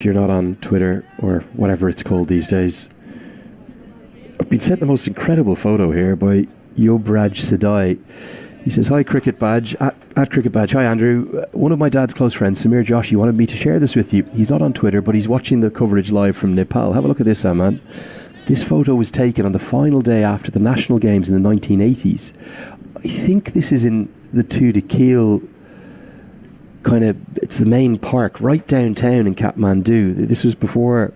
if you're not on Twitter or whatever it's called these days, I've been sent the most incredible photo here by Yobraj Sadai. He says, "Hi, Cricket Badge, at Cricket Badge. Hi, Andrew. One of my dad's close friends, Samir Joshi, wanted me to share this with you. He's not on Twitter, but he's watching the coverage live from Nepal. Have a look at this, man. This photo was taken on the final day after the national games in the 1980s. I think this is in the Tuda Keel it's the main park right downtown in Kathmandu. This was before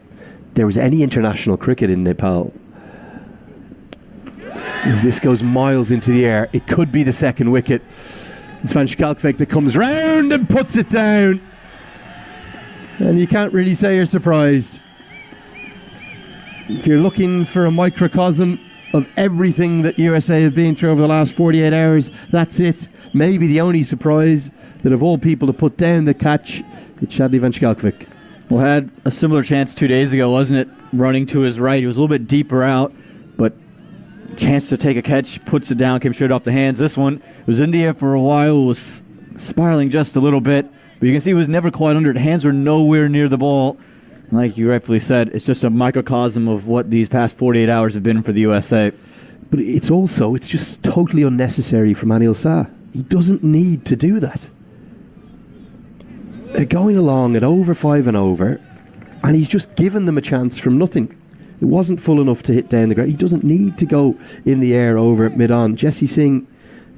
there was any international cricket in Nepal. As this goes miles into the air, it could be the second wicket. It's Van Schalkwyk that comes round and puts it down. And you can't really say you're surprised. If you're looking for a microcosm of everything that USA have been through over the last 48 hours, that's it. Maybe the only surprise that of all people to put down the catch, it's Shadley Van Schalkwyk. Well, had a similar chance 2 days ago, wasn't it? Running to his right. He was a little bit deeper out, but chance to take a catch, puts it down, came straight off the hands. This one was in the air for a while, was spiraling just a little bit, but you can see he was never quite under it. Hands were nowhere near the ball. Like you rightfully said, it's just a microcosm of what these past 48 hours have been for the USA. But it's just totally unnecessary from Anil Shah. He doesn't need to do that. They're going along at over 5 and over, and he's just given them a chance from nothing. It wasn't full enough to hit down the ground. He doesn't need to go in the air over mid-on. Jesse Singh,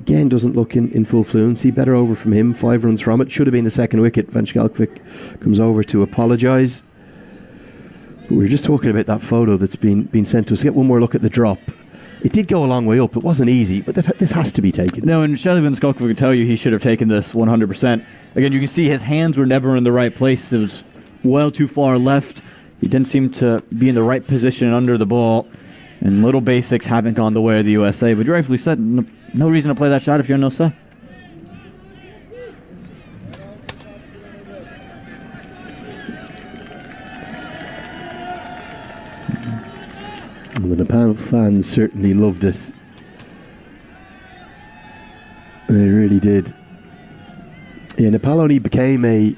again, doesn't look in full fluency. Better over from him. 5 runs from it. Should have been the second wicket. Van Schalkwyk comes over to apologise. But we were just talking about that photo that's been sent to us. Get one more look at the drop. It did go a long way up. It wasn't easy, but this has to be taken. No, and Shadley Van Schalkwyk would tell you he should have taken this 100%. Again, you can see his hands were never in the right place. It was well too far left. He didn't seem to be in the right position under the ball. And little basics haven't gone the way of the USA. But you rightfully said, no reason to play that shot if you're no Shah. And the Nepal fans certainly loved it. They really did. Yeah, Nepal only became a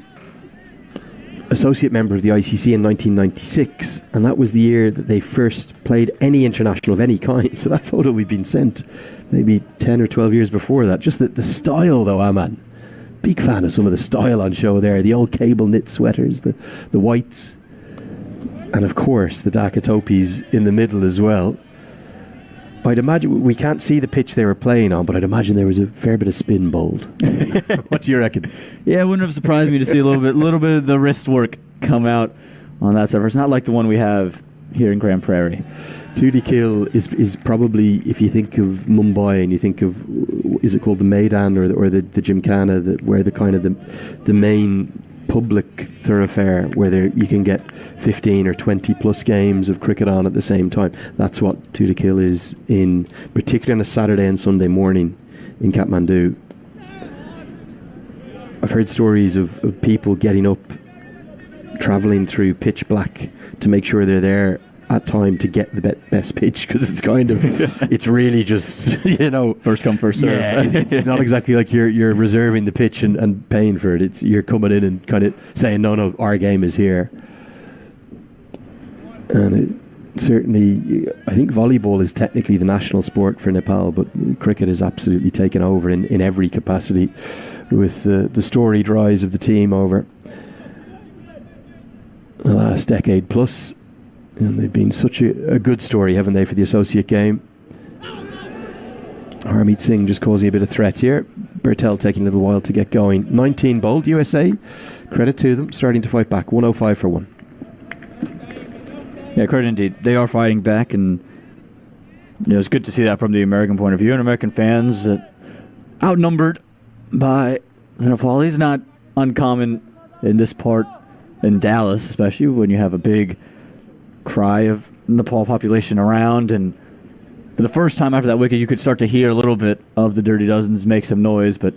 associate member of the ICC in 1996, and that was the year that they first played any international of any kind. So that photo we've been sent maybe 10 or 12 years before that. Just the style though, Aman. Big fan of some of the style on show there. The old cable knit sweaters, the whites, and of course the Dhaka topis in the middle as well. I'd imagine, we can't see the pitch they were playing on, but I'd imagine there was a fair bit of spin bowled. What do you reckon? Yeah, it wouldn't have surprised me to see a little bit of the wrist work come out on that surface. Not like the one we have here in Grand Prairie. Tuda Keel is probably, if you think of Mumbai and you think of, is it called the Maidan or the Gymkhana, where the kind of the main public thoroughfare where you can get 15 or 20 plus games of cricket on at the same time. That's what Tuda Keel is, in particularly on a Saturday and Sunday morning in Kathmandu. I've heard stories of people getting up, travelling through pitch black to make sure they're there at time to get the best pitch, because it's kind of it's really just first come first serve. Yeah, it's not exactly like you're reserving the pitch and paying for it. You're coming in and kind of saying no, our game is here. And certainly, I think volleyball is technically the national sport for Nepal, but cricket has absolutely taken over in every capacity, with the storied rise of the team over the last decade plus. And they've been such a good story, haven't they, for the associate game. Harmeet Singh just causing a bit of threat here. Bertel taking a little while to get going. 19 bowled, USA. Credit to them, starting to fight back. 105 for 1. Yeah, credit indeed. They are fighting back, and it's good to see that from the American point of view. And American fans that outnumbered by the Nepalis. Not uncommon in this part, in Dallas, especially when you have a big cry of Nepal population around, and for the first time after that wicket you could start to hear a little bit of the Dirty Dozens make some noise. But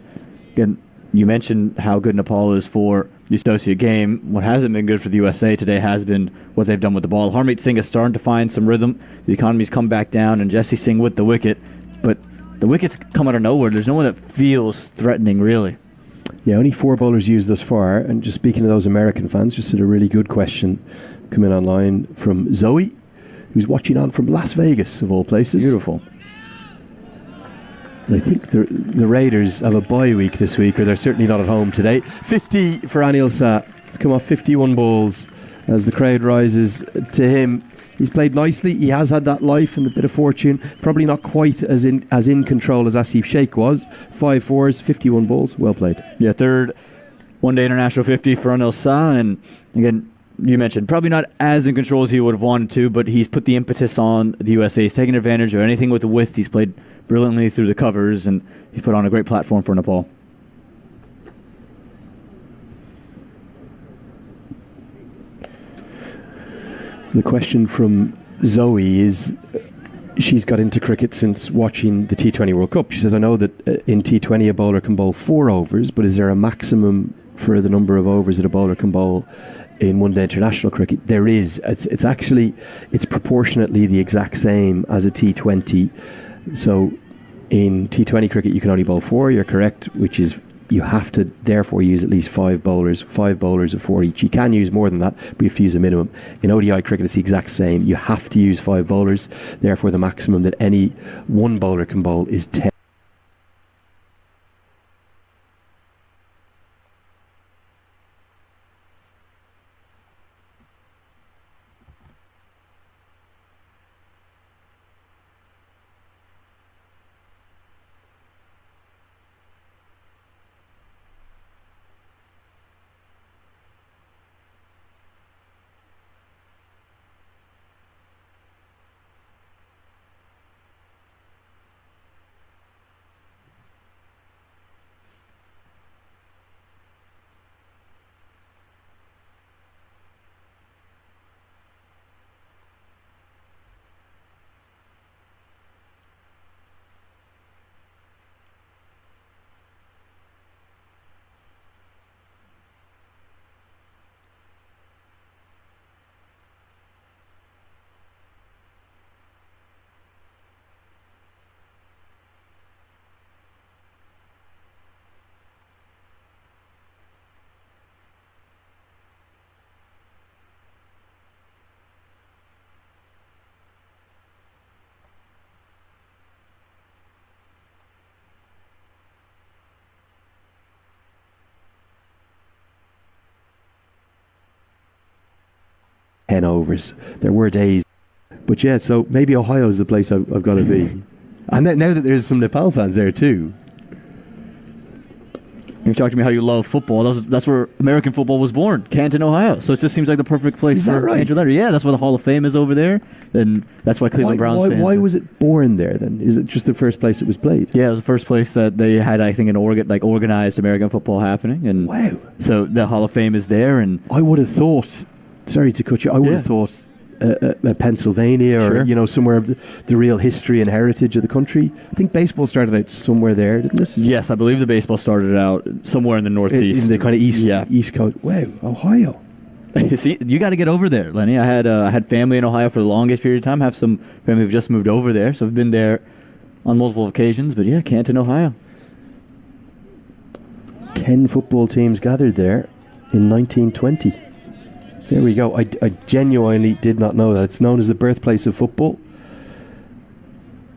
again, you mentioned how good Nepal is for the associate game. What hasn't been good for the USA today has been what they've done with the ball. Harmeet Singh is starting to find some rhythm. The economy's come back down, and Jesse Singh with the wicket, but the wickets come out of nowhere. There's no one that feels threatening, really. Yeah, only 4 bowlers used thus far. And just speaking of those American fans, just had a really good question come in online from Zoe, who's watching on from Las Vegas, of all places. Beautiful. And I think the Raiders have a bye week this week, or they're certainly not at home today. 50 for Anil Shah. It's come off 51 balls as the crowd rises to him. He's played nicely. He has had that life and a bit of fortune. Probably not quite as in control as Asif Sheikh was. 5 fours, 51 balls. Well played. Yeah, third one-day international 50 for Anil Shah. And again, you mentioned probably not as in control as he would have wanted to, but he's put the impetus on the USA. He's taken advantage of anything with the width. He's played brilliantly through the covers, and he's put on a great platform for Nepal. The question from Zoe is, she's got into cricket since watching the T20 World Cup. She says, I know that in T20 a bowler can bowl 4 overs, but is there a maximum for the number of overs that a bowler can bowl in one-day international cricket? There is. It's actually, it's proportionately the exact same as a T20. So in T20 cricket you can only bowl 4, you're correct, which is you have to therefore use at least 5 bowlers of 4 each. You can use more than that, but you have to use a minimum. In ODI cricket it's the exact same. You have to use 5 bowlers, therefore the maximum that any one bowler can bowl is 10. Overs. There were days, but yeah. So maybe Ohio's the place I've got to be. And now that there's some Nepal fans there too. You've talked to me how you love football. That's where American football was born, Canton, Ohio. So it just seems like the perfect place for right? Andrew Leonard. Yeah, that's where the Hall of Fame is over there, and that's why Cleveland Browns fans. Why was it born there then? Is it just the first place it was played? Yeah, it was the first place that they had, I think, an organized American football happening. And wow! So the Hall of Fame is there, and I would have thought. Sorry to cut you. I would have thought Pennsylvania or somewhere of the real history and heritage of the country. I think baseball started out somewhere there, didn't it? Yes, I believe the baseball started out somewhere in the Northeast, in the kind of east coast. Wow, Ohio. See, you got to get over there, Lenny. I had family in Ohio for the longest period of time. I have some family who've just moved over there, so I've been there on multiple occasions. But yeah, Canton, Ohio. 10 football teams gathered there in 1920. There we go. I genuinely did not know that. It's known as the birthplace of football.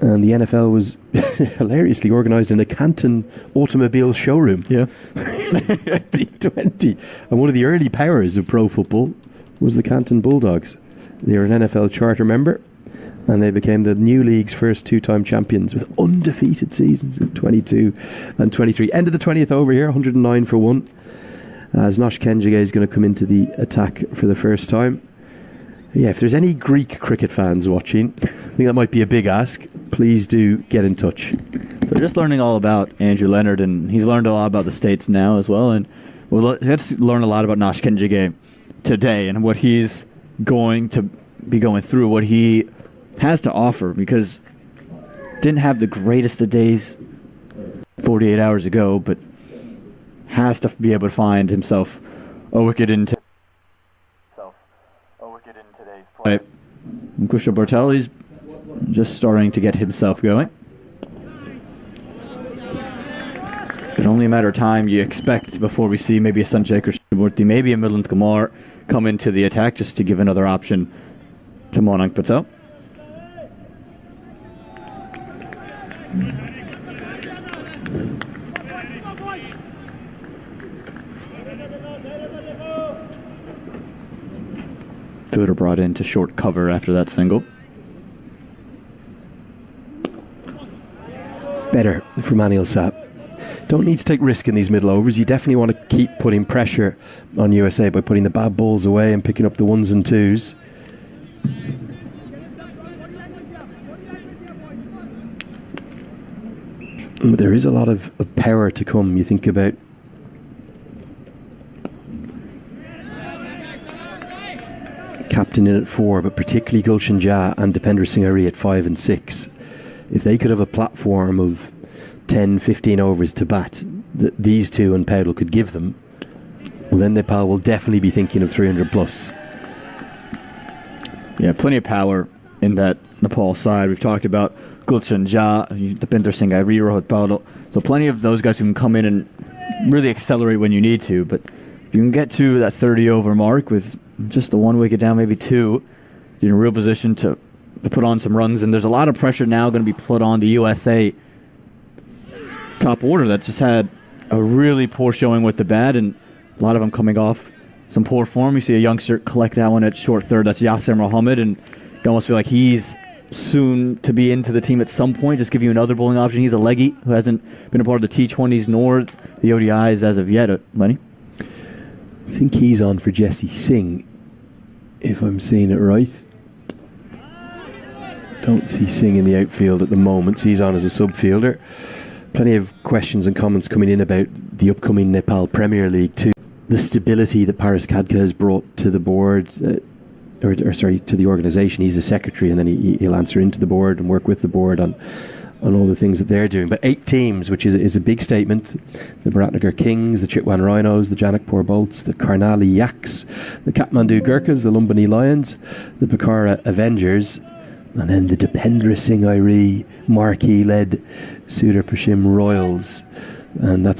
And the NFL was hilariously organised in a Canton automobile showroom. Yeah. T20. And one of the early powers of pro football was the Canton Bulldogs. They were an NFL charter member, and they became the new league's first 2-time champions with undefeated seasons in 22 and 23. End of the 20th over here, 109 for 1. As Nosh Kenjige is going to come into the attack for the first time. Yeah, if there's any Greek cricket fans watching, I think that might be a big ask. Please do get in touch. So just learning all about Andrew Leonard, and he's learned a lot about the States now as well. And let's learn a lot about Nosh Kenjige today and what he's going to be going through, what he has to offer, because didn't have the greatest of days 48 hours ago, but has to be able to find himself a wicket in today's play. And Kushal Bartelli's just starting to get himself going. But only only a matter of time you expect before we see maybe a Sanjay Krishnamurti, maybe a Milind Kumar come into the attack just to give another option to Mayank Patel. Footer brought into short cover after that single. Better for Anil Saab. Don't need to take risk in these middle overs. You definitely want to keep putting pressure on USA by putting the bad balls away and picking up the ones and twos. But there is a lot of power to come. You think about captain in at 4, but particularly Gulshan Jha and Dipender Singh Ari at 5 and 6. If they could have a platform of 10, 15 overs to bat that these two and Paudel could give them, well, then Nepal will definitely be thinking of 300 plus. Yeah, plenty of power in that Nepal side. We've talked about Gulshan Jha, Dipender Singh Ari, Rohit Paudel. So plenty of those guys who can come in and really accelerate when you need to. But if you can get to that 30 over mark with just the 1 wicket down, maybe 2, you're in a real position to put on some runs. And there's a lot of pressure now going to be put on the USA top order that just had a really poor showing with the bat, and a lot of them coming off some poor form. You see a youngster collect that one at short third. That's Yasir Mohammed, and you almost feel like he's soon to be into the team at some point. Just give you another bowling option. He's a leggy who hasn't been a part of the T20s nor the ODIs as of yet. Lenny? I think he's on for Jesse Singh, if I'm seeing it right. Don't see Singh in the outfield at the moment, so he's on as a subfielder. Plenty of questions and comments coming in about the upcoming Nepal Premier League too. The stability that Paras Khadka has brought to the board, to the organisation. He's the secretary, and then he'll answer into the board and work with the board on all the things that they're doing. But 8 teams, which is a big statement. The Biratnagar Kings, the Chitwan Rhinos, the Janakpur Bolts, the Karnali Yaks, the Kathmandu Gurkhas, the Lumbini Lions, the Pokhara Avengers, and then the Dipender Singh Ari marquee-led Sudar Prashim Royals. And that's